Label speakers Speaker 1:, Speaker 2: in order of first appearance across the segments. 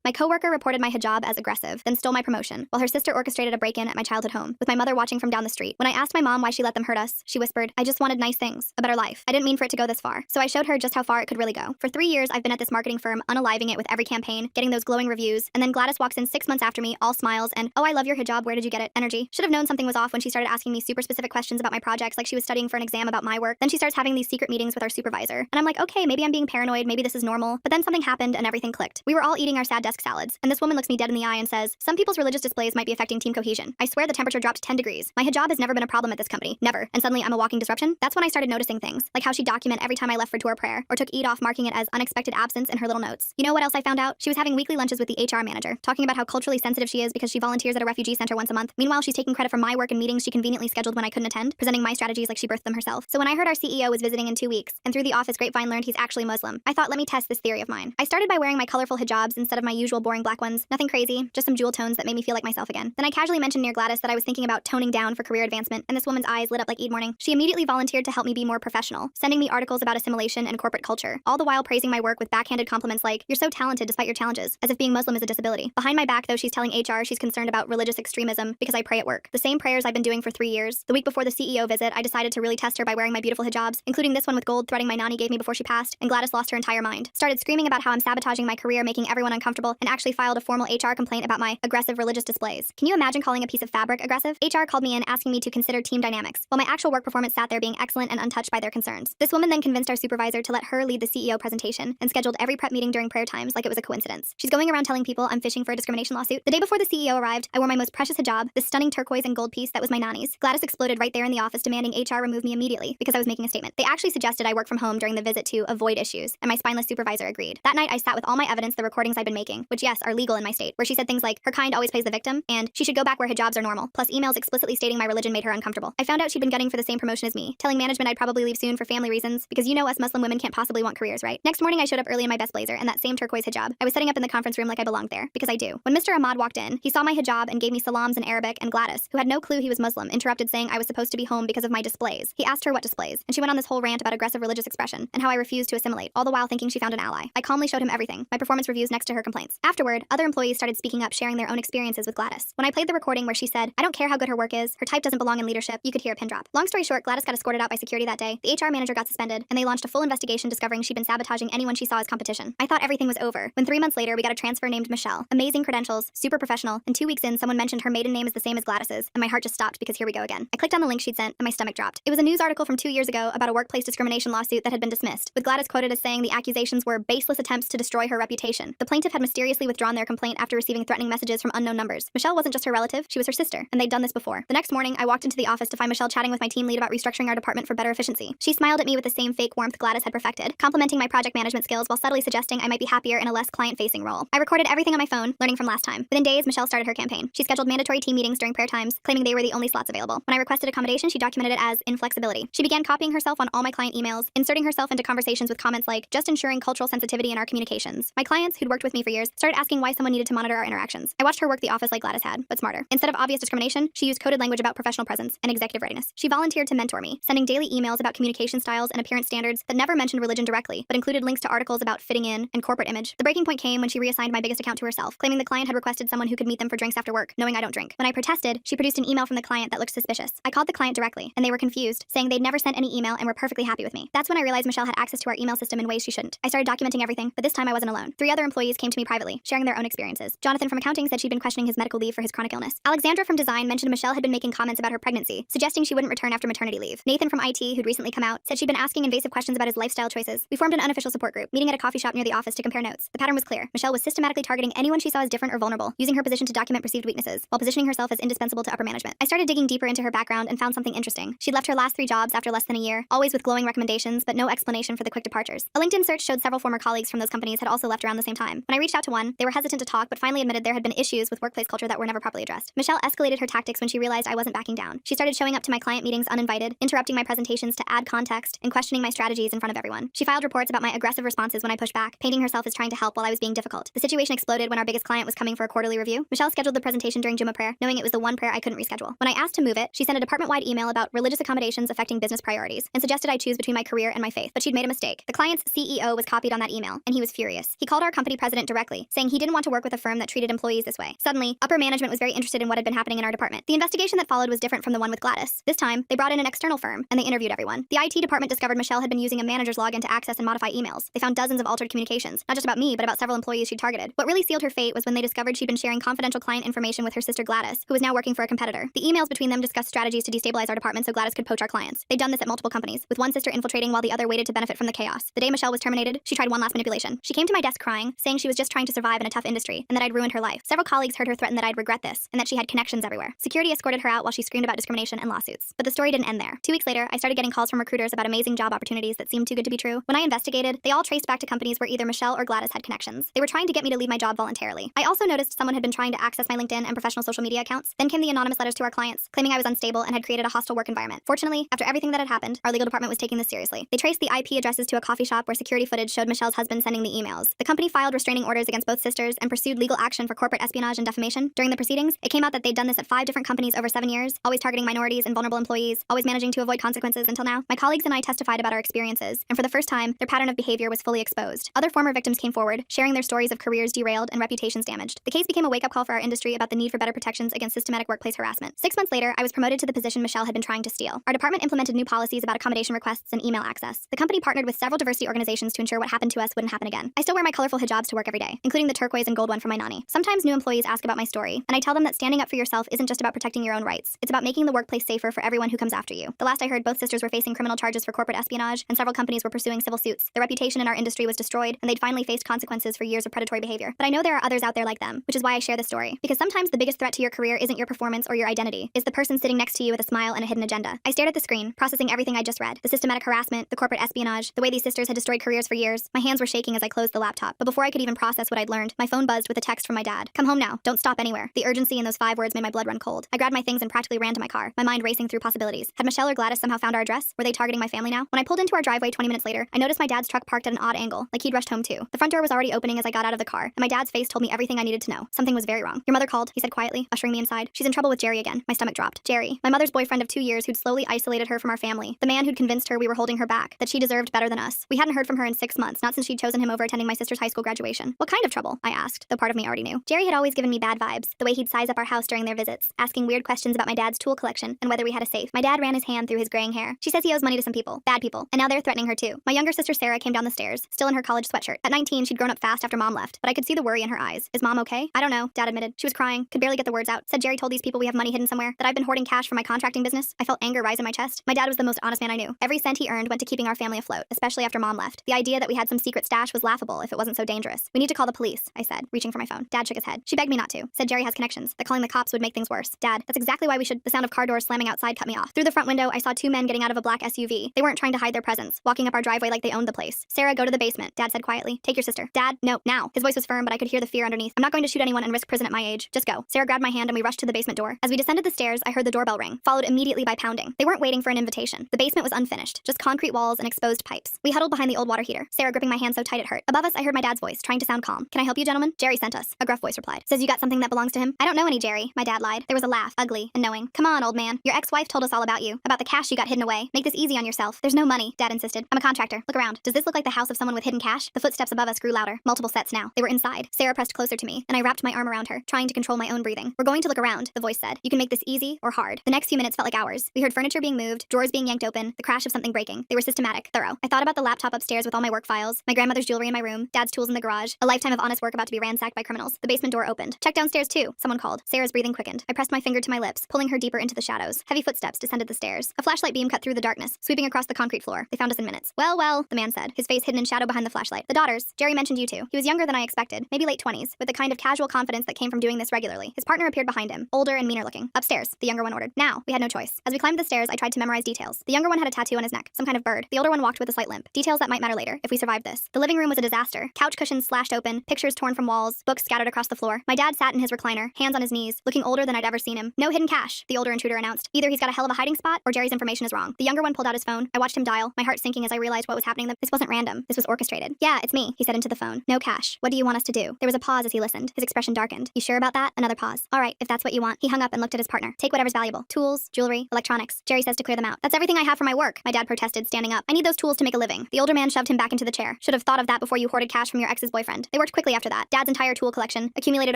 Speaker 1: My coworker reported my hijab as aggressive, then stole my promotion, while her sister orchestrated a break-in at my childhood home, with my mother watching from down the street. When I asked my mom why she let them hurt us, she whispered, "I just wanted nice things, a better life. I didn't mean for it to go this far." So I showed her just how far it could really go. For 3 years, I've been at this marketing firm, unaliving it with every campaign, getting those glowing reviews, and then Gladys walks in 6 months after me, all smiles and, "Oh, I love your hijab, where did you get it?" energy. Should have known something was off when she started asking me super specific questions about my projects like she was studying for an exam about my work. Then she starts having these secret meetings with our supervisor. And I'm like, okay, maybe I'm being paranoid, maybe this is normal. But then something happened and everything clicked. We were all eating our sad desk salads, and this woman looks me dead in the eye and says, "Some people's religious displays might be affecting team cohesion." I swear the temperature dropped 10 degrees. My hijab has never been a problem at this company. Never. And suddenly I'm a walking disruption? That's when I started noticing things, like how she'd document every time I left for tour prayer, or took Eid off marking it as unexpected absence in her little notes. You know what else I found out? She was having weekly lunches with the HR manager, talking about how culturally sensitive she is because she volunteers at a refugee center once a month. Meanwhile, she's taking credit for my work in meetings she conveniently scheduled when I couldn't attend, presenting my strategies like she birthed them herself. So when I heard our CEO was visiting in 2 weeks, and through the office grapevine learned he's actually Muslim, I thought, let me test this theory of mine. I started by wearing my colorful hijabs instead of my usual boring black ones. Nothing crazy, just some jewel tones that made me feel like myself again. Then I casually mentioned near Gladys that I was thinking about toning down for career advancement, and this woman's eyes lit up like Eid morning. She immediately volunteered to help me be more professional, sending me articles about assimilation and corporate culture, all the while praising my work with backhanded compliments like, "You're so talented despite your challenges," as if being Muslim is a disability. Behind my back, though, she's telling HR she's concerned about religious extremism because I pray at work. The same prayers I've been doing for 3 years. The week before the CEO visit, I decided to really test her by wearing my beautiful hijabs, including this one with gold threading my nani gave me before she passed, and Gladys lost her entire mind. Started screaming about how I'm sabotaging my career, making everyone uncomfortable, and actually filed a formal HR complaint about my aggressive religious displays. Can you imagine calling a piece of fabric aggressive? HR called me in asking me to consider team dynamics, while my actual work performance sat there being excellent and untouched by their concerns. This woman then convinced our supervisor to let her lead the CEO presentation and scheduled every prep meeting during prayer times like it was a coincidence. She's going around telling people I'm fishing for a discrimination lawsuit. The day before the CEO arrived, I wore my most precious hijab, this stunning turquoise and gold piece that was my nani's. Gladys exploded right there in the office demanding HR remove me immediately because I was making a statement. They actually suggested I work from home during the visit to avoid issues, and my spineless supervisor agreed. That night I sat with all my evidence, the recordings I'd been making, which yes, are legal in my state, where she said things like, her kind always plays the victim, and she should go back where hijabs are normal, plus emails explicitly stating my religion made her uncomfortable. I found out she'd been gunning for the same promotion as me, telling management I'd probably leave soon for family reasons, because you know us Muslim women can't possibly want careers, right? Next morning I showed up early in my best blazer and that same turquoise hijab. I was setting up in the conference room like I belonged there, because I do. When Mr. Ahmad walked in, he saw my hijab and gave me salams in Arabic, and Gladys, who had no clue he was Muslim, interrupted saying I was supposed to be home because of my displays. He asked her what displays, and she went on this whole rant about aggressive religious expression and how I refused to assimilate, all the while thinking she found an ally. I calmly showed him everything, my performance reviews next to her complaints. Afterward, other employees started speaking up, sharing their own experiences with Gladys. When I played the recording where she said, "I don't care how good her work is, her type doesn't belong in leadership," you could hear a pin drop. Long story short, Gladys got escorted out by security that day, the HR manager got suspended, and they launched a full investigation discovering she'd been sabotaging anyone she saw as competition. I thought everything was over, when 3 months later we got a transfer named Michelle. Amazing credentials, super professional, and 2 weeks in someone mentioned her maiden name is the same as Gladys's, and my heart just stopped because here we go again. I clicked on the link she'd sent, and my stomach dropped. It was a news article from 2 years ago about a workplace discrimination lawsuit that had been dismissed, with Gladys quoted as saying the accusations were baseless attempts to destroy her reputation. The plaintiff had mysteriously withdrawn their complaint after receiving threatening messages from unknown numbers. Michelle wasn't just her relative, she was her sister, and they'd done this before. The next morning, I walked into the office to find Michelle chatting with my team lead about restructuring our department for better efficiency. She smiled at me with the same fake warmth Gladys had perfected, complimenting my project management skills while subtly suggesting I might be happier in a less client-facing role. I recorded everything on my phone, learning from last time. Within days, Michelle started her campaign. She scheduled mandatory team meetings during prayer times, claiming they were the only slots available. When I requested accommodation, she documented it as inflexibility. She began copying herself on all my client emails, inserting herself into conversations with comments like, "just ensuring cultural sensitivity in our communications." My clients, who'd worked with me for years, started asking why someone needed to monitor our interactions. I watched her work the office like Gladys had, but smarter. Instead of obvious discrimination, she used coded language about professional presence and executive readiness. She volunteered to mentor me, sending daily emails about communication styles and appearance standards that never mentioned religion directly, but included links to articles about fitting in and corporate image. The breaking point came when she reassigned my biggest account to herself, claiming the client had requested someone who could meet them for drinks after work, knowing I don't drink. When I protested, she produced an email from the client that looked suspicious. I called the client directly, and they were confused, saying they'd never sent any email and were perfectly happy with me. That's when I realized Michelle had access to our email system in ways she shouldn't. I started documenting everything, but this time I wasn't alone. 3 other employees came to me privately, sharing their own experiences. Jonathan from accounting said she'd been questioning his medical leave for his chronic illness. Alexandra from design mentioned Michelle had been making comments about her pregnancy, suggesting she wouldn't return after maternity leave. Nathan from IT, who'd recently come out, said she'd been asking invasive questions about his lifestyle choices. We formed an unofficial support group, meeting at a coffee shop near the office to compare notes. The pattern was clear. Michelle was systematically targeting anyone she saw as different or vulnerable, using her position to document perceived weaknesses, while positioning herself as indispensable to upper management. I started digging deeper into her background and found something interesting. She'd left her last 3 jobs after less than a year, always with glowing recommendations, but no explanation for the quick departures. A LinkedIn search showed several former colleagues from those companies had also left around the same time. When I reached out to one, they were hesitant to talk, but finally admitted there had been issues with workplace culture that were never properly addressed. Michelle escalated her tactics when she realized I wasn't backing down. She started showing up to my client meetings uninvited, interrupting my presentations to add context, and questioning my strategies in front of everyone. She filed reports about my aggressive responses when I pushed back, painting herself as trying to help while I was being difficult. The situation exploded when our biggest client was coming for a quarterly review. Michelle scheduled the presentation during Jummah prayer, knowing it was the one prayer I couldn't reschedule. When I asked to move it, she sent a department-wide email about religious accommodations affecting business priorities, and suggested I choose between my career and my faith, but she'd made a mistake. The client's CEO was copied on that email, and he was furious. He called our company president directly quickly, saying he didn't want to work with a firm that treated employees this way. Suddenly, upper management was very interested in what had been happening in our department. The investigation that followed was different from the one with Gladys. This time, they brought in an external firm, and they interviewed everyone. The IT department discovered Michelle had been using a manager's login to access and modify emails. They found dozens of altered communications, not just about me, but about several employees she'd targeted. What really sealed her fate was when they discovered she'd been sharing confidential client information with her sister Gladys, who was now working for a competitor. The emails between them discussed strategies to destabilize our department so Gladys could poach our clients. They'd done this at multiple companies, with one sister infiltrating while the other waited to benefit from the chaos. The day Michelle was terminated, she tried one last manipulation. She came to my desk crying, saying she was just trying to survive in a tough industry, and that I'd ruined her life. Several colleagues heard her threaten that I'd regret this, and that she had connections everywhere. Security escorted her out while she screamed about discrimination and lawsuits. But the story didn't end there. 2 weeks later, I started getting calls from recruiters about amazing job opportunities that seemed too good to be true. When I investigated, they all traced back to companies where either Michelle or Gladys had connections. They were trying to get me to leave my job voluntarily. I also noticed someone had been trying to access my LinkedIn and professional social media accounts. Then came the anonymous letters to our clients, claiming I was unstable and had created a hostile work environment. Fortunately, after everything that had happened, our legal department was taking this seriously. They traced the IP addresses to a coffee shop where security footage showed Michelle's husband sending the emails. The company filed restraining orders against both sisters and pursued legal action for corporate espionage and defamation. During the proceedings, it came out that they'd done this at 5 different companies over 7 years, always targeting minorities and vulnerable employees, always managing to avoid consequences until now. My colleagues and I testified about our experiences, and for the first time, their pattern of behavior was fully exposed. Other former victims came forward, sharing their stories of careers derailed and reputations damaged. The case became a wake-up call for our industry about the need for better protections against systematic workplace harassment. 6 months later, I was promoted to the position Michelle had been trying to steal. Our department implemented new policies about accommodation requests and email access. The company partnered with several diversity organizations to ensure what happened to us wouldn't happen again. I still wear my colorful hijabs to work every day, including the turquoise and gold one from my nanny. Sometimes new employees ask about my story, and I tell them that standing up for yourself isn't just about protecting your own rights. It's about making the workplace safer for everyone who comes after you. The last I heard, both sisters were facing criminal charges for corporate espionage, and several companies were pursuing civil suits. Their reputation in our industry was destroyed, and they'd finally faced consequences for years of predatory behavior. But I know there are others out there like them, which is why I share this story. Because sometimes the biggest threat to your career isn't your performance or your identity. It's the person sitting next to you with a smile and a hidden agenda. I stared at the screen, processing everything I just read. The systematic harassment, the corporate espionage, the way these sisters had destroyed careers for years. My hands were shaking as I closed the laptop. But before I could even process what I'd learned, my phone buzzed with a text from my dad. Come home now. Don't stop anywhere. The urgency in those 5 words made my blood run cold. I grabbed my things and practically ran to my car, my mind racing through possibilities. Had Michelle or Gladys somehow found our address? Were they targeting my family now? When I pulled into our driveway 20 minutes later, I noticed my dad's truck parked at an odd angle, like he'd rushed home too. The front door was already opening as I got out of the car, and my dad's face told me everything I needed to know. Something was very wrong. Your mother called, he said quietly, ushering me inside. She's in trouble with Jerry again. My stomach dropped. Jerry, my mother's boyfriend of 2 years who'd slowly isolated her from our family. The man who'd convinced her we were holding her back, that she deserved better than us. We hadn't heard from her in 6 months, not since she'd chosen him over attending my sister's high school graduation. What kind of trouble? I asked, though part of me already knew. Jerry had always given me bad vibes, the way he'd size up our house during their visits, asking weird questions about my dad's tool collection and whether we had a safe. My dad ran his hand through his graying hair. She says he owes money to some people, bad people, and now they're threatening her too. My younger sister Sarah came down the stairs, still in her college sweatshirt. At 19, she'd grown up fast after mom left, but I could see the worry in her eyes. Is mom okay? I don't know, Dad admitted. She was crying, could barely get the words out. Said Jerry told these people we have money hidden somewhere, that I've been hoarding cash for my contracting business. I felt anger rise in my chest. My dad was the most honest man I knew. Every cent he earned went to keeping our family afloat, especially after mom left. The idea that we had some secret stash was laughable if it wasn't so dangerous. We need to call the police, I said, reaching for my phone. Dad shook his head. She begged me not to. Said Jerry has connections, that calling the cops would make things worse. Dad, that's exactly why we should. The sound of car doors slamming outside cut me off. Through the front window, I saw 2 men getting out of a black SUV. They weren't trying to hide their presence, walking up our driveway like they owned the place. Sarah, go to the basement, Dad said quietly. Take your sister. Dad, no, now. His voice was firm, but I could hear the fear underneath. I'm not going to shoot anyone and risk prison at my age. Just go. Sarah grabbed my hand and we rushed to the basement door. As we descended the stairs, I heard the doorbell ring, followed immediately by pounding. They weren't waiting for an invitation. The basement was unfinished, just concrete walls and exposed pipes. We huddled behind the old water heater, Sarah gripping my hand so tight it hurt. Above us, I heard my dad's voice, trying to sound calm. Can I help you, gentlemen? Jerry sent us. A gruff voice replied. Says you got something that belongs to him? I don't know any Jerry, my dad lied. There was a laugh, ugly and knowing. Come on, old man. Your ex-wife told us all about you, about the cash you got hidden away. Make this easy on yourself. There's no money, Dad insisted. I'm a contractor. Look around. Does this look like the house of someone with hidden cash? The footsteps above us grew louder. Multiple sets now. They were inside. Sarah pressed closer to me, and I wrapped my arm around her, trying to control my own breathing. We're going to look around, the voice said. You can make this easy or hard. The next few minutes felt like hours. We heard furniture being moved, drawers being yanked open, the crash of something breaking. They were systematic, thorough. I thought about the laptop upstairs with all my work files, my grandmother's jewelry in my room, Dad's tools in the garage, a lifetime of honest work about to be ransacked by criminals. The basement door opened. Check downstairs too, someone called. Sarah's breathing quickened. I pressed my finger to my lips, pulling her deeper into the shadows. Heavy footsteps descended the stairs. A flashlight beam cut through the darkness, sweeping across the concrete floor. They found us in minutes. Well, the man said, his face hidden in shadow behind the flashlight. The daughters. Jerry mentioned you two. He was younger than I expected, maybe late 20s, with the kind of casual confidence that came from doing this regularly. His partner appeared behind him, older and meaner looking. Upstairs, the younger one ordered. Now, we had no choice. As we climbed the stairs, I tried to memorize details. The younger one had a tattoo on his neck, some kind of bird. The older one walked with a slight limp. Details that might matter later, if we survived this. The living room was a disaster. Couch cushions slashed open, pictures torn from walls, books scattered across the floor. My dad sat in his recliner, hands on his knees, looking older than I'd ever seen him. No hidden cash, the older intruder announced. Either he's got a hell of a hiding spot, or Jerry's information is wrong. The younger one pulled out his phone. I watched him dial, my heart sinking as I realized what was happening. This wasn't random. This was orchestrated. Yeah, it's me, he said into the phone. No cash. What do you want us to do? There was a pause as he listened. His expression darkened. You sure about that? Another pause. All right, if that's what you want. He hung up and looked at his partner. Take whatever's valuable. Tools, jewelry, electronics. Jerry says to clear them out. That's everything I have for my work, my dad protested, standing up. I need those tools to make a living. The older man shoved him back into the chair. Should have thought of that before you hoarded cash from your ex's boyfriend. They work worked quickly after that. Dad's entire tool collection, accumulated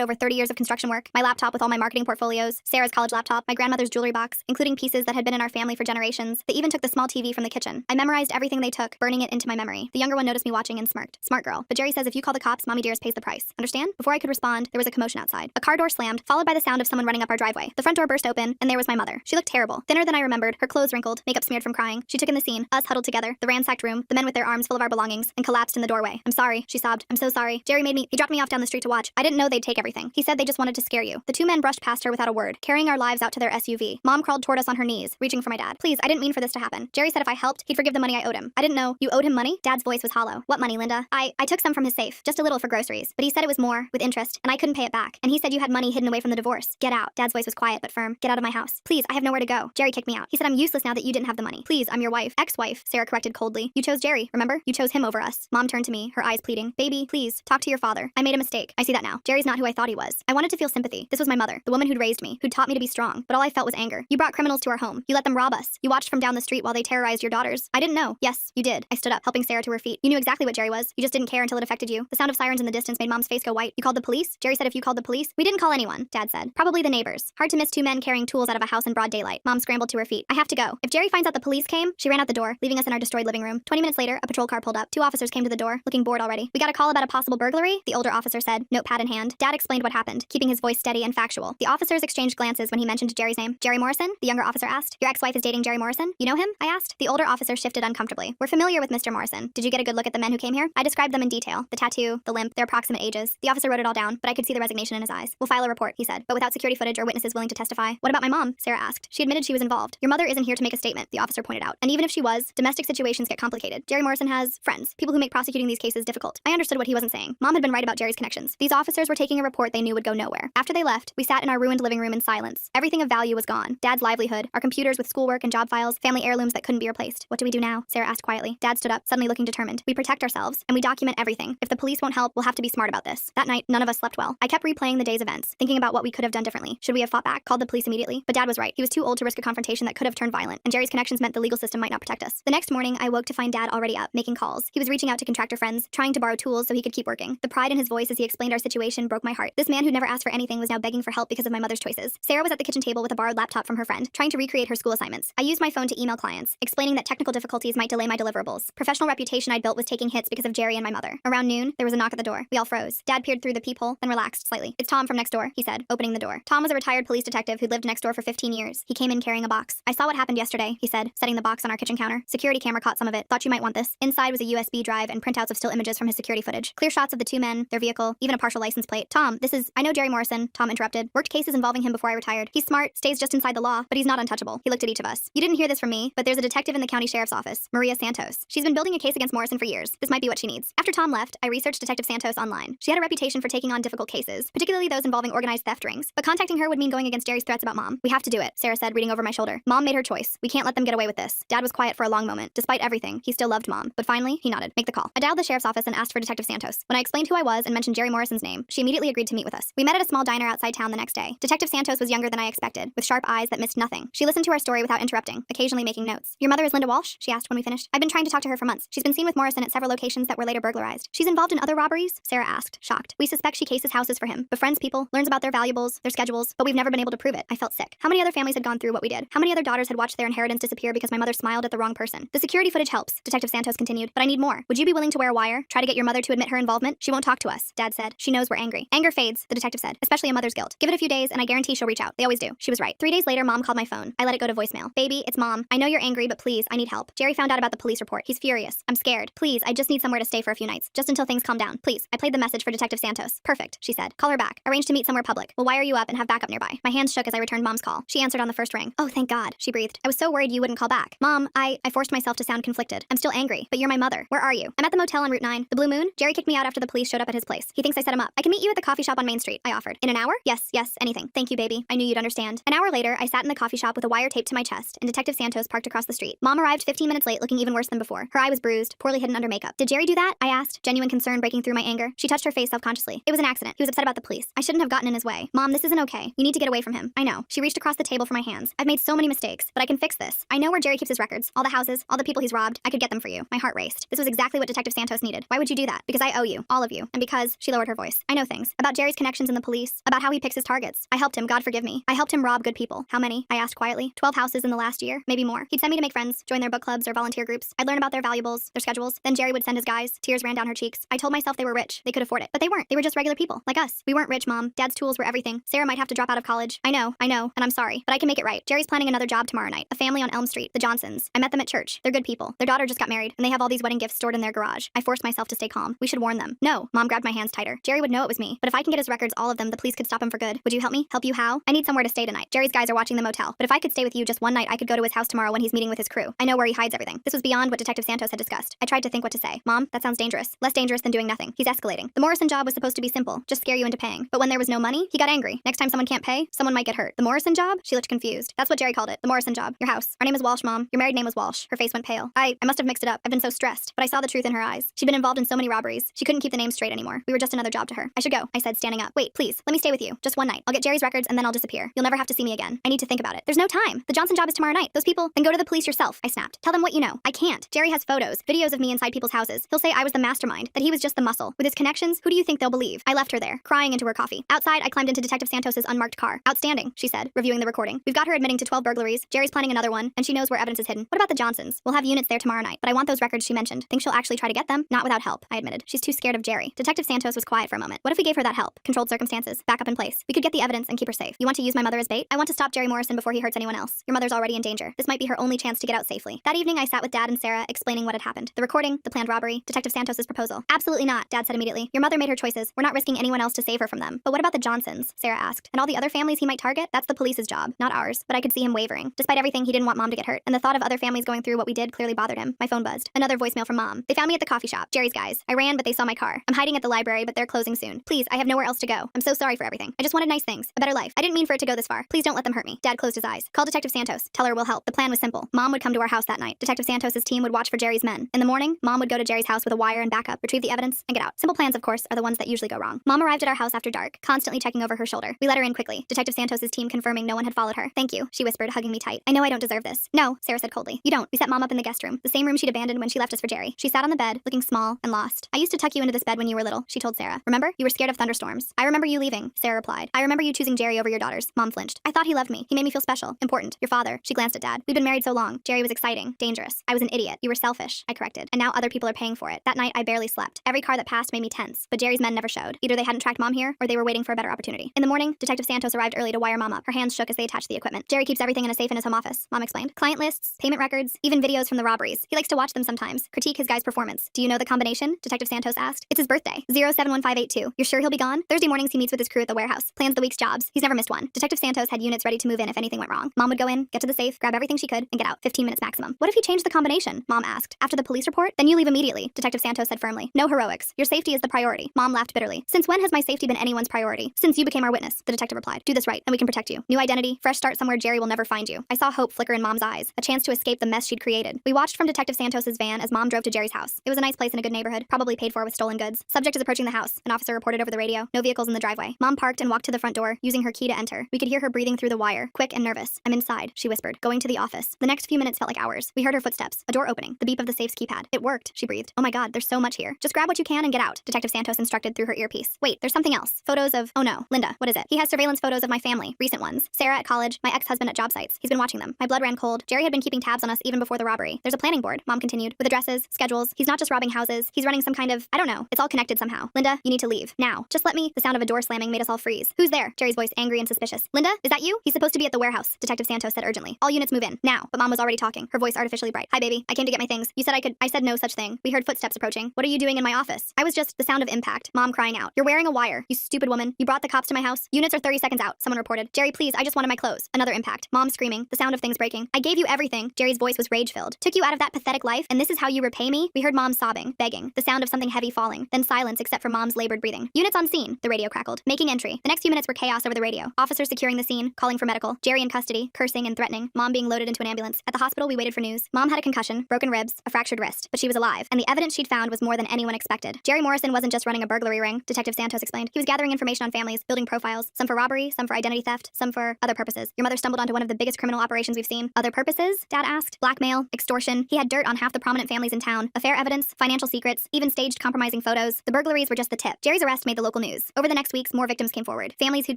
Speaker 1: over 30 years of construction work, my laptop with all my marketing portfolios, Sarah's college laptop, my grandmother's jewelry box, including pieces that had been in our family for generations. They even took the small TV from the kitchen. I memorized everything they took, burning it into my memory. The younger one noticed me watching and smirked. Smart girl. But Jerry says if you call the cops, Mommy Dearest pays the price. Understand? Before I could respond, there was a commotion outside. A car door slammed, followed by the sound of someone running up our driveway. The front door burst open, and there was my mother. She looked terrible. Thinner than I remembered, her clothes wrinkled, makeup smeared from crying. She took in the scene, us huddled together, the ransacked room, the men with their arms full of our belongings, and collapsed in the doorway. I'm sorry, she sobbed. I'm so sorry. Jerry he dropped me off down the street to watch. I didn't know they'd take everything. He said they just wanted to scare you. The two men brushed past her without a word, carrying our lives out to their SUV. Mom crawled toward us on her knees, reaching for my dad. Please, I didn't mean for this to happen. Jerry said if I helped, he'd forgive the money I owed him. I didn't know. You owed him money? Dad's voice was hollow. What money, Linda? I took some from his safe, just a little for groceries. But he said it was more, with interest, and I couldn't pay it back. And he said you had money hidden away from the divorce. Get out. Dad's voice was quiet but firm. Get out of my house. Please, I have nowhere to go. Jerry kicked me out. He said I'm useless now that you didn't have the money. Please, I'm your wife. Ex-wife, Sarah corrected coldly. You chose Jerry, remember? You chose him over us. Mom turned to me, her eyes pleading. Baby, please, talk to your father. I made a mistake. I see that now. Jerry's not who I thought he was. I wanted to feel sympathy. This was my mother, the woman who'd raised me, who'd taught me to be strong. But all I felt was anger. You brought criminals to our home. You let them rob us. You watched from down the street while they terrorized your daughters. I didn't know. Yes, you did. I stood up, helping Sarah to her feet. You knew exactly what Jerry was. You just didn't care until it affected you. The sound of sirens in the distance made Mom's face go white. You called the police? Jerry said if you called the police? We didn't call anyone, Dad said. Probably the neighbors. Hard to miss two men carrying tools out of a house in broad daylight. Mom scrambled to her feet. I have to go. If Jerry finds out the police came, she ran out the door, leaving us in our destroyed living room. 20 minutes later, a patrol car pulled up. Two officers came to the door, looking bored already. We got a call about a possible burglary, the older officer said, notepad in hand. Dad explained what happened, keeping his voice steady and factual. The officers exchanged glances when he mentioned Jerry's name. Jerry Morrison? The younger officer asked. Your ex-wife is dating Jerry Morrison? You know him? I asked. The older officer shifted uncomfortably. We're familiar with Mr. Morrison. Did you get a good look at the men who came here? I described them in detail. The tattoo, the limp, their approximate ages. The officer wrote it all down, but I could see the resignation in his eyes. We'll file a report, he said, but without security footage or witnesses willing to testify. What about my mom? Sarah asked. She admitted she was involved. Your mother isn't here to make a statement, the officer pointed out. And even if she was, domestic situations get complicated. Jerry Morrison has friends, people who make prosecuting these cases difficult. I understood what he wasn't saying. Mom had been right about Jerry's connections. These officers were taking a report they knew would go nowhere. After they left, we sat in our ruined living room in silence. Everything of value was gone. Dad's livelihood, our computers with schoolwork and job files, family heirlooms that couldn't be replaced. What do we do now? Sarah asked quietly. Dad stood up, suddenly looking determined. We protect ourselves, and we document everything. If the police won't help, we'll have to be smart about this. That night, none of us slept well. I kept replaying the day's events, thinking about what we could have done differently. Should we have fought back, called the police immediately? But Dad was right. He was too old to risk a confrontation that could have turned violent, and Jerry's connections meant the legal system might not protect us. The next morning, I woke to find Dad already up, making calls. He was reaching out to contractor friends, trying to borrow tools so he could keep working. The pride in his voice as he explained our situation broke my heart. This man who never asked for anything was now begging for help because of my mother's choices. Sarah was at the kitchen table with a borrowed laptop from her friend, trying to recreate her school assignments. I used my phone to email clients, explaining that technical difficulties might delay my deliverables. Professional reputation I'd built was taking hits because of Jerry and my mother. Around noon, there was a knock at the door. We all froze. Dad peered through the peephole, then relaxed slightly. It's Tom from next door, he said, opening the door. Tom was a retired police detective who'd lived next door for 15 years. He came in carrying a box. I saw what happened yesterday, he said, setting the box on our kitchen counter. Security camera caught some of it. Thought you might want this. Inside was a USB drive and printouts of still images from his security footage. Clear shots of the two men, their vehicle, even a partial license plate. Tom, I know Jerry Morrison, Tom interrupted. Worked cases involving him before I retired. He's smart, stays just inside the law, but he's not untouchable. He looked at each of us. You didn't hear this from me, but there's a detective in the county sheriff's office, Maria Santos. She's been building a case against Morrison for years. This might be what she needs. After Tom left, I researched Detective Santos online. She had a reputation for taking on difficult cases, particularly those involving organized theft rings. But contacting her would mean going against Jerry's threats about Mom. We have to do it, Sarah said, reading over my shoulder. Mom made her choice. We can't let them get away with this. Dad was quiet for a long moment. Despite everything, he still loved Mom. But finally, he nodded. Make the call. I dialed the sheriff's office and asked for Detective Santos. When I explained who I was and mentioned Jerry Morrison's name, she immediately agreed to meet with us. We met at a small diner outside town the next day. Detective Santos was younger than I expected, with sharp eyes that missed nothing. She listened to our story without interrupting, occasionally making notes. Your mother is Linda Walsh? She asked when we finished. I've been trying to talk to her for months. She's been seen with Morrison at several locations that were later burglarized. She's involved in other robberies? Sarah asked, shocked. We suspect she cases houses for him, befriends people, learns about their valuables, their schedules, but we've never been able to prove it. I felt sick. How many other families had gone through what we did? How many other daughters had watched their inheritance disappear because my mother smiled at the wrong person? The security footage helps, Detective Santos continued, but I need more. Would you be willing to wear a wire? Try to get your mother to admit her involvement? She won't talk to us, Dad said. She knows we're angry. Anger fades, the detective said, especially a mother's guilt. Give it a few days and I guarantee she'll reach out. They always do. She was right. 3 days later, Mom called my phone. I let it go to voicemail. Baby, it's Mom. I know you're angry, but please, I need help. Jerry found out about the police report. He's furious. I'm scared. Please, I just need somewhere to stay for a few nights, just until things calm down. Please. I played the message for Detective Santos. Perfect, she said. Call her back. Arrange to meet somewhere public. We'll wire you up and have backup nearby. My hands shook as I returned Mom's call. She answered on the first ring. Oh, thank God, she breathed. I was so worried you wouldn't call back. Mom, I forced myself to sound conflicted. I'm still angry, but you're my mother. Where are you? I'm at the motel on Route 9. The Blue Moon? Jerry kicked me out after the police showed up at his place. He thinks I set him up. I can meet you at the coffee shop on Main Street, I offered. In an hour? Yes, anything. Thank you, baby. I knew you'd understand. An hour later, I sat in the coffee shop with a wire taped to my chest, and Detective Santos parked across the street. Mom arrived 15 minutes late, looking even worse than before. Her eye was bruised, poorly hidden under makeup. Did Jerry do that? I asked, genuine concern breaking through my anger. She touched her face self-consciously. It was an accident. He was upset about the police. I shouldn't have gotten in his way. Mom, this isn't okay. You need to get away from him. I know. She reached across the table for my hands. I've made so many mistakes, but I can fix this. I know where Jerry keeps his records, all the houses, all the people he's robbed. I could get them for you. My heart raced. This was exactly what Detective Santos needed. Why would you do that? Because I owe you. All all of you, and because, she lowered her voice, I know things. About Jerry's connections in the police, about how he picks his targets. I helped him, God forgive me. I helped him rob good people. How many? I asked quietly. 12 houses in the last year, maybe more. He'd send me to make friends, join their book clubs or volunteer groups. I'd learn about their valuables, their schedules. Then Jerry would send his guys. Tears ran down her cheeks. I told myself they were rich. They could afford it. But they weren't. They were just regular people, like us. We weren't rich, Mom. Dad's tools were everything. Sarah might have to drop out of college. I know, and I'm sorry. But I can make it right. Jerry's planning another job tomorrow night. A family on Elm Street, the Johnsons. I met them at church. They're good people. Their daughter just got married, and they have all these wedding gifts stored in their garage. I forced myself to stay calm. We should warn them. No. Mom grabbed my hands tighter. Jerry would know it was me. But if I can get his records, all of them, the police could stop him for good. Would you help me? Help you how? I need somewhere to stay tonight. Jerry's guys are watching the motel. But if I could stay with you just one night, I could go to his house tomorrow when he's meeting with his crew. I know where he hides everything. This was beyond what Detective Santos had discussed. I tried to think what to say. Mom, that sounds dangerous. Less dangerous than doing nothing. He's escalating. The Morrison job was supposed to be simple. Just scare you into paying. But when there was no money, he got angry. Next time someone can't pay, someone might get hurt. The Morrison job? She looked confused. That's what Jerry called it. The Morrison job. Your house. Our name is Walsh, Mom. Your married name was Walsh. Her face went pale. I must have mixed it up. I've been so stressed. But I saw the truth in her eyes. She'd been involved in so many robberies. She couldn't keep the name straight anymore. We were just another job to her. I should go, I said, standing up. Wait, please. Let me stay with you. Just one night. I'll get Jerry's records and then I'll disappear. You'll never have to see me again. I need to think about it. There's no time. The Johnson job is tomorrow night. Those people, then go to the police yourself. I snapped. Tell them what you know. I can't. Jerry has photos, videos of me inside people's houses. He'll say I was the mastermind, that he was just the muscle. With his connections, who do you think they'll believe? I left her there, crying into her coffee. Outside, I climbed into Detective Santos's unmarked car. Outstanding, she said, reviewing the recording. We've got her admitting to 12 burglaries. Jerry's planning another one, and she knows where evidence is hidden. What about the Johnsons? We'll have units there tomorrow night, but I want those records she mentioned. Think she'll actually try to get them? Not without help, I admitted. She's too scared of Jerry. Detective Santos was quiet for a moment. What if we gave her that help? Controlled circumstances, back up in place. We could get the evidence and keep her safe. You want to use my mother as bait? I want to stop Jerry Morrison before he hurts anyone else. Your mother's already in danger. This might be her only chance to get out safely. That evening, I sat with Dad and Sarah, explaining what had happened. The recording, the planned robbery, Detective Santos's proposal. Absolutely not, Dad said immediately. Your mother made her choices. We're not risking anyone else to save her from them. But what about the Johnsons? Sarah asked. And all the other families he might target? That's the police's job, not ours. But I could see him wavering. Despite everything, he didn't want Mom to get hurt. And the thought of other families going through what we did clearly bothered him. My phone buzzed. Another voicemail from Mom. They found me at the coffee shop. Jerry's guys. I ran, but they saw my car. I'm hiding at the library, but they're closing soon. Please, I have nowhere else to go. I'm so sorry for everything. I just wanted nice things. A better life. I didn't mean for it to go this far. Please don't let them hurt me. Dad closed his eyes. Call Detective Santos. Tell her we'll help. The plan was simple. Mom would come to our house that night. Detective Santos's team would watch for Jerry's men. In the morning, Mom would go to Jerry's house with a wire and backup, retrieve the evidence, and get out. Simple plans, of course, are the ones that usually go wrong. Mom arrived at our house after dark, constantly checking over her shoulder. We let her in quickly. Detective Santos's team confirming no one had followed her. Thank you, she whispered, hugging me tight. I know I don't deserve this. No, Sarah said coldly. You don't. We set Mom up in the guest room, the same room she'd abandoned when she left us for Jerry. She sat on the bed, looking small and lost. I used to tuck you into this bed when you were little, she told Sarah. Remember? You were scared of thunderstorms. I remember you leaving, Sarah replied. I remember you choosing Jerry over your daughters. Mom flinched. I thought he loved me. He made me feel special, important. Your father. She glanced at Dad. We'd been married so long. Jerry was exciting, dangerous. I was an idiot. You were selfish, I corrected. And now other people are paying for it. That night, I barely slept. Every car that passed made me tense, but Jerry's men never showed. Either they hadn't tracked Mom here, or they were waiting for a better opportunity. In the morning, Detective Santos arrived early to wire Mom up. Her hands shook as they attached the equipment. Jerry keeps everything in a safe in his home office, Mom explained. Client lists, payment records, even videos from the robberies. He likes to watch them sometimes, critique his guy's performance. Do you know the combination? Detective Santos asked. It's his birthday. 071582. You're sure he'll be gone? Thursday mornings he meets with his crew at the warehouse, plans the week's jobs. He's never missed one. Detective Santos had units ready to move in if anything went wrong. Mom would go in, get to the safe, grab everything she could, and get out. 15 minutes maximum. What if he changed the combination? Mom asked. After the police report? Then you leave immediately, Detective Santos said firmly. No heroics. Your safety is the priority. Mom laughed bitterly. Since when has my safety been anyone's priority? Since you became our witness, the detective replied. Do this right, and we can protect you. New identity, fresh start somewhere Jerry will never find you. I saw hope flicker in Mom's eyes, a chance to escape the mess she'd created. We watched from Detective Santos's van as Mom drove to Jerry's house. It was a nice place in a good neighborhood, probably paid for with stolen goods. Subject is approaching the house. An officer reported over the radio. No vehicles in the driveway. Mom parked and walked to the front door, using her key to enter. We could hear her breathing through the wire, quick and nervous. I'm inside, she whispered, going to the office. The next few minutes felt like hours. We heard her footsteps, a door opening, the beep of the safe's keypad. It worked, she breathed. Oh my God, there's so much here. Just grab what you can and get out, Detective Santos instructed through her earpiece. Wait, there's something else. Photos of, oh no, Linda, what is it? He has surveillance photos of my family, recent ones. Sarah at college, my ex-husband at job sites. He's been watching them. My blood ran cold. Jerry had been keeping tabs on us even before the robbery. There's a planning board, Mom continued, with addresses, schedules. He's not just robbing houses. He's running some kind of, I don't know. It's all connected somehow. Linda, you need to leave. Now. Just let me. The sound of a door slamming made us all freeze. Who's there? Jerry's voice angry and suspicious. Linda, is that you? He's supposed to be at the warehouse, Detective Santos said urgently. All units move in. Now. But Mom was already talking, her voice artificially bright. Hi baby, I came to get my things. You said I could. I said no such thing. We heard footsteps approaching. What are you doing in my office? I was just the sound of impact. Mom crying out. You're wearing a wire, you stupid woman. You brought the cops to my house. Units are 30 seconds out, someone reported. Jerry, please, I just wanted my clothes. Another impact. Mom screaming, the sound of things breaking. I gave you everything. Jerry's voice was rage-filled. Took you out of that pathetic life, and this is how you repay me? We heard Mom sobbing, begging, the sound of something heavy falling, then silence except for Mom's labored breathing. Units on scene, the radio crackled. Making entry. The next few minutes were chaos over the radio. Officers securing the scene, calling for medical. Jerry in custody, cursing and threatening. Mom being loaded into an ambulance. At the hospital, we waited for news. Mom had a concussion, broken ribs, a fractured wrist, but she was alive, and the evidence she'd found was more than anyone expected. Jerry Morrison wasn't just running a burglary ring, Detective Santos explained. He was gathering information on families, building profiles, some for robbery, some for identity theft, some for other purposes. Your mother stumbled onto one of the biggest criminal operations we've seen. Other purposes? Dad asked. Blackmail, extortion. He had dirt on half the prominent families in town. Affair evidence, financial secrets, even staged compromising changing photos. The burglaries were just the tip. Jerry's arrest made the local news. Over the next weeks, more victims came forward. Families who'd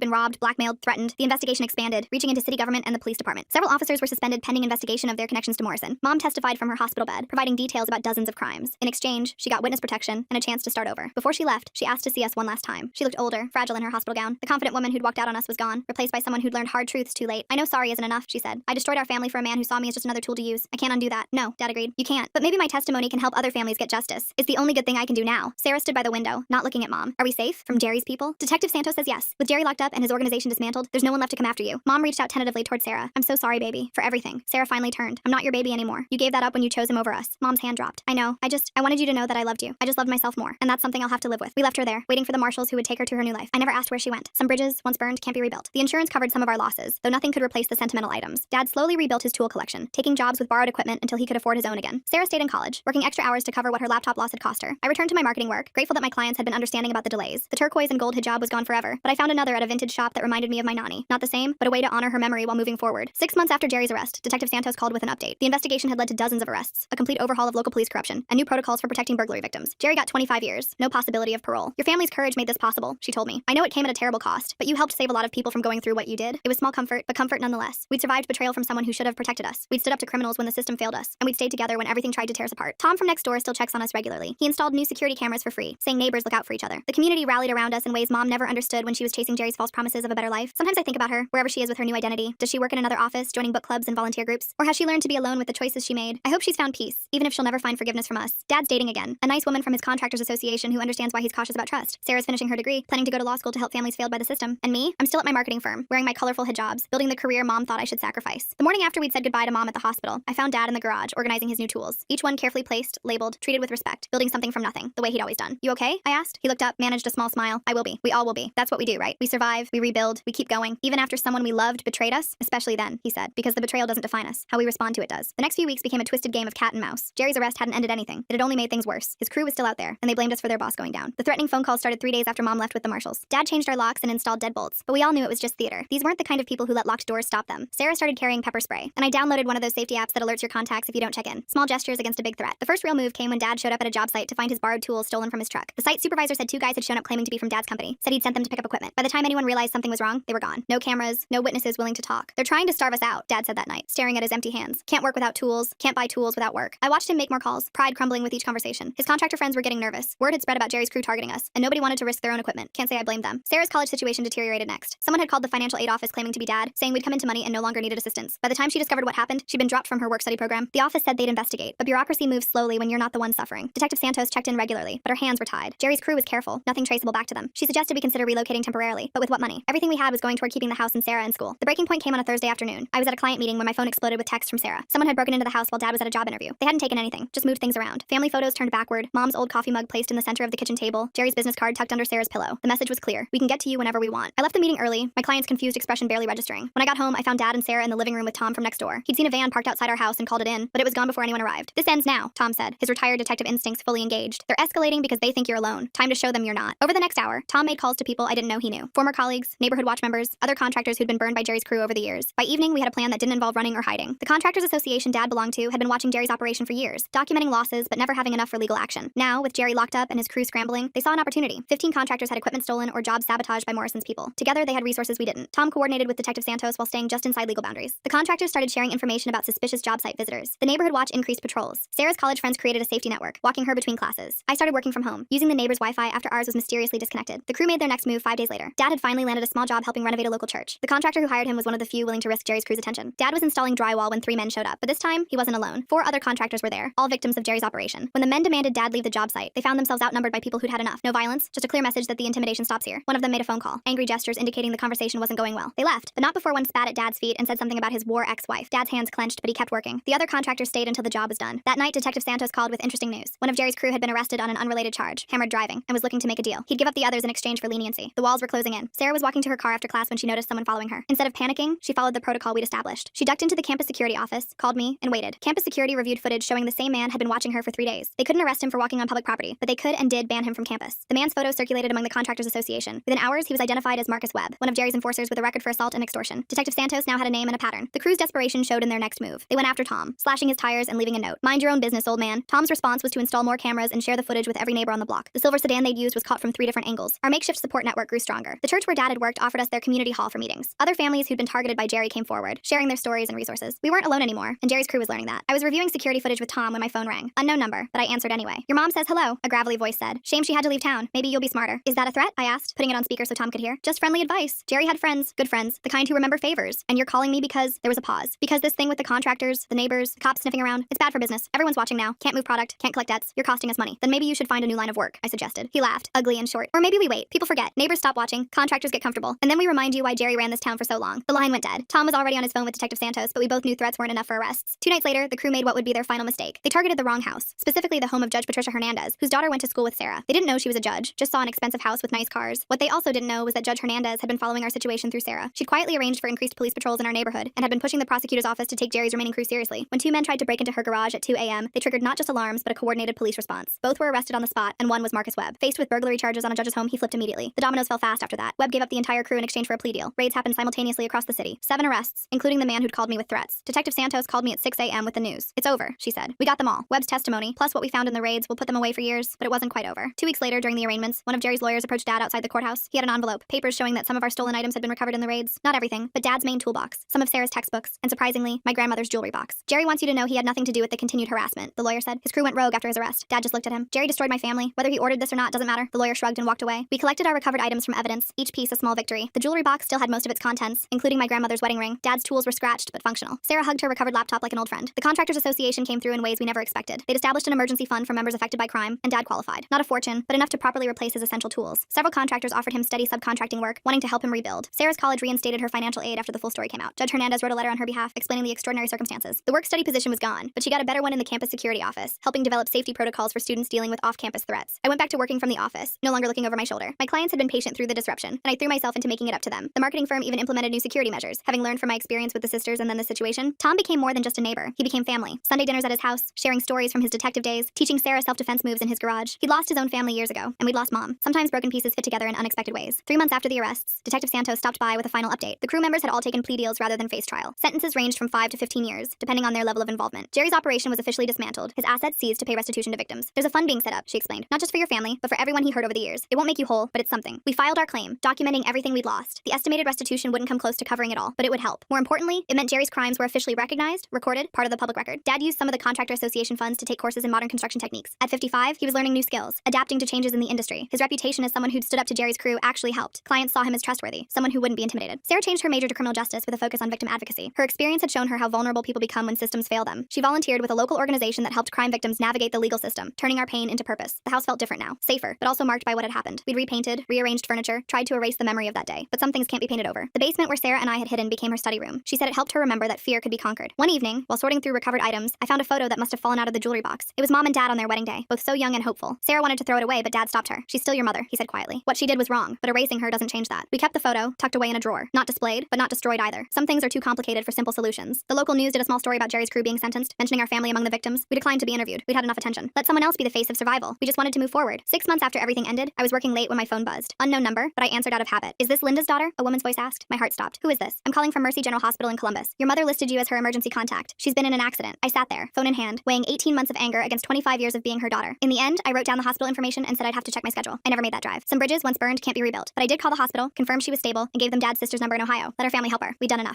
Speaker 1: been robbed, blackmailed, threatened. The investigation expanded, reaching into city government and the police department. Several officers were suspended pending investigation of their connections to Morrison. Mom testified from her hospital bed, providing details about dozens of crimes. In exchange, she got witness protection and a chance to start over. Before she left, she asked to see us one last time. She looked older, fragile in her hospital gown. The confident woman who'd walked out on us was gone, replaced by someone who'd learned hard truths too late. I know sorry isn't enough, she said. I destroyed our family for a man who saw me as just another tool to use. I can't undo that. No, Dad agreed. You can't. But maybe my testimony can help other families get justice. It's the only good thing I can do now. Sarah stood by the window, not looking at Mom. Are we safe? From Jerry's people? Detective Santos says yes. With Jerry locked up and his organization dismantled, there's no one left to come after you. Mom reached out tentatively toward Sarah. I'm so sorry, baby, for everything. Sarah finally turned. I'm not your baby anymore. You gave that up when you chose him over us. Mom's hand dropped. I know. I wanted you to know that I loved you. I just loved myself more. And that's something I'll have to live with. We left her there, waiting for the marshals who would take her to her new life. I never asked where she went. Some bridges, once burned, can't be rebuilt. The insurance covered some of our losses, though nothing could replace the sentimental items. Dad slowly rebuilt his tool collection, taking jobs with borrowed equipment until he could afford his own again. Sarah stayed in college, working extra hours to cover what her laptop loss had cost her. I returned to my marketing work, grateful that my clients had been understanding about the delays. The turquoise and gold hijab was gone forever, but I found another at a vintage shop that reminded me of my nanny. Not the same, but a way to honor her memory while moving forward. 6 months after Jerry's arrest, Detective Santos called with an update. The investigation had led to dozens of arrests, a complete overhaul of local police corruption, and new protocols for protecting burglary victims. Jerry got 25 years, no possibility of parole. Your family's courage made this possible, she told me. I know it came at a terrible cost, but you helped save a lot of people from going through what you did. It was small comfort, but comfort nonetheless. We'd survived betrayal from someone who should have protected us. We'd stood up to criminals when the system failed us, and we'd stayed together when everything tried to tear us apart. Tom from next door still checks on us regularly. He installed new security cameras for free, saying neighbors look out for each other. The community rallied around us in ways Mom never understood when she was chasing Jerry's false promises of a better life. Sometimes I think about her, wherever she is with her new identity. Does she work in another office, joining book clubs and volunteer groups? Or has she learned to be alone with the choices she made? I hope she's found peace, even if she'll never find forgiveness from us. Dad's dating again. A nice woman from his contractors association who understands why he's cautious about trust. Sarah's finishing her degree, planning to go to law school to help families failed by the system. And me? I'm still at my marketing firm, wearing my colorful hijabs, building the career Mom thought I should sacrifice. The morning after we'd said goodbye to Mom at the hospital, I found Dad in the garage, organizing his new tools. Each one carefully placed, labeled, treated with respect, building something from nothing, the way he'd always done. You okay? I asked. He looked up, managed a small smile. I will be. We all will be. That's what we do, right? We survive, we rebuild, we keep going. Even after someone we loved betrayed us, especially then, he said, because the betrayal doesn't define us. How we respond to it does. The next few weeks became a twisted game of cat and mouse. Jerry's arrest hadn't ended anything. It had only made things worse. His crew was still out there, and they blamed us for their boss going down. The threatening phone calls started 3 days after Mom left with the marshals. Dad changed our locks and installed deadbolts, but we all knew it was just theater. These weren't the kind of people who let locked doors stop them. Sarah started carrying pepper spray, and I downloaded one of those safety apps that alerts your contacts if you don't check in. Small gestures against a big threat. The first real move came when Dad showed up at a job site to find his borrowed tools stolen from his truck. The site supervisor said 2 guys had shown up claiming to be from Dad's company, said he'd sent them to pick up equipment. By the time anyone realized something was wrong, they were gone. No cameras, no witnesses willing to talk. They're trying to starve us out, Dad said that night, staring at his empty hands. Can't work without tools, can't buy tools without work. I watched him make more calls, pride crumbling with each conversation. His contractor friends were getting nervous. Word had spread about Jerry's crew targeting us, and nobody wanted to risk their own equipment. Can't say I blamed them. Sarah's college situation deteriorated next. Someone had called the financial aid office claiming to be Dad, saying we'd come into money and no longer needed assistance. By the time she discovered what happened, she'd been dropped from her work-study program. The office said they'd investigate, but bureaucracy moves slowly when you're not the one suffering. Detective Santos checked in regularly, but her hands were tied. Jerry's crew was careful, nothing traceable back to them. She suggested we consider relocating temporarily, but with what money? Everything we had was going toward keeping the house and Sarah in school. The breaking point came on a Thursday afternoon. I was at a client meeting when my phone exploded with text from Sarah. Someone had broken into the house while Dad was at a job interview. They hadn't taken anything, just moved things around. Family photos turned backward, Mom's old coffee mug placed in the center of the kitchen table, Jerry's business card tucked under Sarah's pillow. The message was clear. We can get to you whenever we want. I left the meeting early, my client's confused expression barely registering. When I got home, I found Dad and Sarah in the living room with Tom from next door. He'd seen a van parked outside our house and called it in, but it was gone before anyone arrived. This ends now, Tom said, his retired detective instincts fully engaged. They're escalating because they think you're alone. Time to show them you're not. Over the next hour, Tom made calls to people I didn't know he knew. Former colleagues, neighborhood watch members, other contractors who'd been burned by Jerry's crew over the years. By evening, we had a plan that didn't involve running or hiding. The contractors association Dad belonged to had been watching Jerry's operation for years, documenting losses but never having enough for legal action. Now, with Jerry locked up and his crew scrambling, they saw an opportunity. 15 contractors had equipment stolen or jobs sabotaged by Morrison's people. Together, they had resources we didn't. Tom coordinated with Detective Santos while staying just inside legal boundaries. The contractors started sharing information about suspicious job site visitors. The neighborhood watch increased patrols. Sarah's college friends created a safety network, walking her between classes. I started working from home, using the neighbor's Wi-Fi after ours was mysteriously disconnected. The crew made their next move 5 days later. Dad had finally landed a small job helping renovate a local church. The contractor who hired him was one of the few willing to risk Jerry's crew's attention. Dad was installing drywall when 3 men showed up, but this time, he wasn't alone. 4 other contractors were there, all victims of Jerry's operation. When the men demanded Dad leave the job site, they found themselves outnumbered by people who'd had enough. No violence, just a clear message that the intimidation stops here. One of them made a phone call, angry gestures indicating the conversation wasn't going well. They left, but not before one spat at Dad's feet and said something about his war ex-wife. Dad's hands clenched, but he kept working. The other contractors stayed until the job was done. That night, Detective Santos called with interesting news. One of Jerry's crew had been arrested on an unrelated charge, hammered driving, and was looking to make a deal. He'd give up the others in exchange for leniency. The walls were closing in. Sarah was walking to her car after class when she noticed someone following her. Instead of panicking, she followed the protocol we'd established. She ducked into the campus security office, called me, and waited. Campus security reviewed footage showing the same man had been watching her for 3 days. They couldn't arrest him for walking on public property, but they could and did ban him from campus. The man's photo circulated among the Contractors Association. Within hours, he was identified as Marcus Webb, one of Jerry's enforcers with a record for assault and extortion. Detective Santos now had a name and a pattern. The crew's desperation showed in their next move. They went after Tom, slashing his tires and leaving a note. "Mind your own business, old man." Tom's response was to install more cameras and share the footage with with every neighbor on the block. The silver sedan they'd used was caught from 3 different angles. Our makeshift support network grew stronger. The church where Dad had worked offered us their community hall for meetings. Other families who'd been targeted by Jerry came forward, sharing their stories and resources. We weren't alone anymore, and Jerry's crew was learning that. I was reviewing security footage with Tom when my phone rang. Unknown number, but I answered anyway. "Your mom says hello," a gravelly voice said. "Shame she had to leave town. Maybe you'll be smarter." "Is that a threat?" I asked, putting it on speaker so Tom could hear. "Just friendly advice. Jerry had friends, good friends, the kind who remember favors. And you're calling me because..." There was a pause. "Because this thing with the contractors, the neighbors, the cops sniffing around, it's bad for business. Everyone's watching now. Can't move product, can't collect debts. You're costing us money. Then maybe you should find a new line of work," I suggested. He laughed, ugly and short. "Or maybe we wait. People forget. Neighbors stop watching. Contractors get comfortable. And then we remind you why Jerry ran this town for so long." The line went dead. Tom was already on his phone with Detective Santos, but we both knew threats weren't enough for arrests. 2 nights later, the crew made what would be their final mistake. They targeted the wrong house, specifically the home of Judge Patricia Hernandez, whose daughter went to school with Sarah. They didn't know she was a judge, just saw an expensive house with nice cars. What they also didn't know was that Judge Hernandez had been following our situation through Sarah. She'd quietly arranged for increased police patrols in our neighborhood and had been pushing the prosecutor's office to take Jerry's remaining crew seriously. When 2 men tried to break into her garage at 2 a.m., they triggered not just alarms, but a coordinated police response. Both were arrested on the spot, and one was Marcus Webb. Faced with burglary charges on a judge's home, he flipped immediately. The dominoes fell fast after that. Webb gave up the entire crew in exchange for a plea deal. Raids happened simultaneously across the city. 7 arrests, including the man who'd called me with threats. Detective Santos called me at 6 a.m. with the news. "It's over," she said. "We got them all. Webb's testimony, plus what we found in the raids, will put them away for years." But it wasn't quite over. 2 weeks later, during the arraignments, one of Jerry's lawyers approached Dad outside the courthouse. He had an envelope, papers showing that some of our stolen items had been recovered in the raids. Not everything, but Dad's main toolbox, some of Sarah's textbooks, and surprisingly, my grandmother's jewelry box. "Jerry wants you to know he had nothing to do with the continued harassment," the lawyer said. "His crew went rogue after his arrest." Dad just looked at him. "Jerry destroyed my family. Whether he ordered this or not doesn't matter." The lawyer shrugged and walked away. We collected our recovered items from evidence, each piece a small victory. The jewelry box still had most of its contents, including my grandmother's wedding ring. Dad's tools were scratched but functional. Sarah hugged her recovered laptop like an old friend. The Contractors Association came through in ways we never expected. They'd established an emergency fund for members affected by crime, and Dad qualified. Not a fortune, but enough to properly replace his essential tools. Several contractors offered him steady subcontracting work, wanting to help him rebuild. Sarah's college reinstated her financial aid after the full story came out. Judge Hernandez wrote a letter on her behalf explaining the extraordinary circumstances. The work-study position was gone, but she got a better one in the campus security office, helping develop safety protocols for students dealing with off-campus threats. I went back to working from the office, no longer looking over my shoulder. My clients had been patient through the disruption, and I threw myself into making it up to them. The marketing firm even implemented new security measures, having learned from my experience with the sisters and then the situation. Tom became more than just a neighbor. He became family. Sunday dinners at his house, sharing stories from his detective days, teaching Sarah self-defense moves in his garage. He'd lost his own family years ago, and we'd lost Mom. Sometimes broken pieces fit together in unexpected ways. 3 months after the arrests, Detective Santos stopped by with a final update. The crew members had all taken plea deals rather than face trial. Sentences ranged from 5 to 15 years, depending on their level of involvement. Jerry's operation was officially dismantled, his assets seized to pay restitution to victims. "There's a fund being set up," she explained. "Not just for your family, but for everyone he hurt over the years. It won't make you whole, but it's something." We filed our claim, documenting everything we'd lost. The estimated restitution wouldn't come close to covering it all, but it would help. More importantly, it meant Jerry's crimes were officially recognized, recorded, part of the public record. Dad used some of the Contractor Association funds to take courses in modern construction techniques. At 55, he was learning new skills, adapting to changes in the industry. His reputation as someone who'd stood up to Jerry's crew actually helped. Clients saw him as trustworthy, someone who wouldn't be intimidated. Sarah changed her major to criminal justice with a focus on victim advocacy. Her experience had shown her how vulnerable people become when systems fail them. She volunteered with a local organization that helped crime victims navigate the legal system, turning our pain into purpose. The house felt different now, safer, but also marked by what had happened. We'd repainted, rearranged furniture, tried to erase the memory of that day. But some things can't be painted over. The basement where Sarah and I had hidden became her study room. She said it helped her remember that fear could be conquered. One evening, while sorting through recovered items, I found a photo that must have fallen out of the jewelry box. It was Mom and Dad on their wedding day, both so young and hopeful. Sarah wanted to throw it away, but Dad stopped her. "She's still your mother," he said quietly. What she did was wrong, but erasing her doesn't change that. We kept the photo, tucked away in a drawer. Not displayed, but not destroyed either. Some things are too complicated for simple solutions. The local news did a small story about Jerry's crew being sentenced, mentioning our family among the victims. We declined to be interviewed. We'd had enough attention. Let someone else be the face of survival. We just wanted to move forward. 6 months after everything ended, I was working late when my phone buzzed. Unknown number, but I answered out of habit. "Is this Linda's daughter?" a woman's voice asked. My heart stopped. "Who is this?" "I'm calling from Mercy General Hospital in Columbus. Your mother listed you as her emergency contact. She's been in an accident." I sat there, phone in hand, weighing 18 months of anger against 25 years of being her daughter. In the end, I wrote down the hospital information and said I'd have to check my schedule. I never made that drive. Some bridges, once burned, can't be rebuilt. But I did call the hospital, confirm she was stable, and gave them Dad's sister's number in Ohio. Let our family help her. We'd done enough.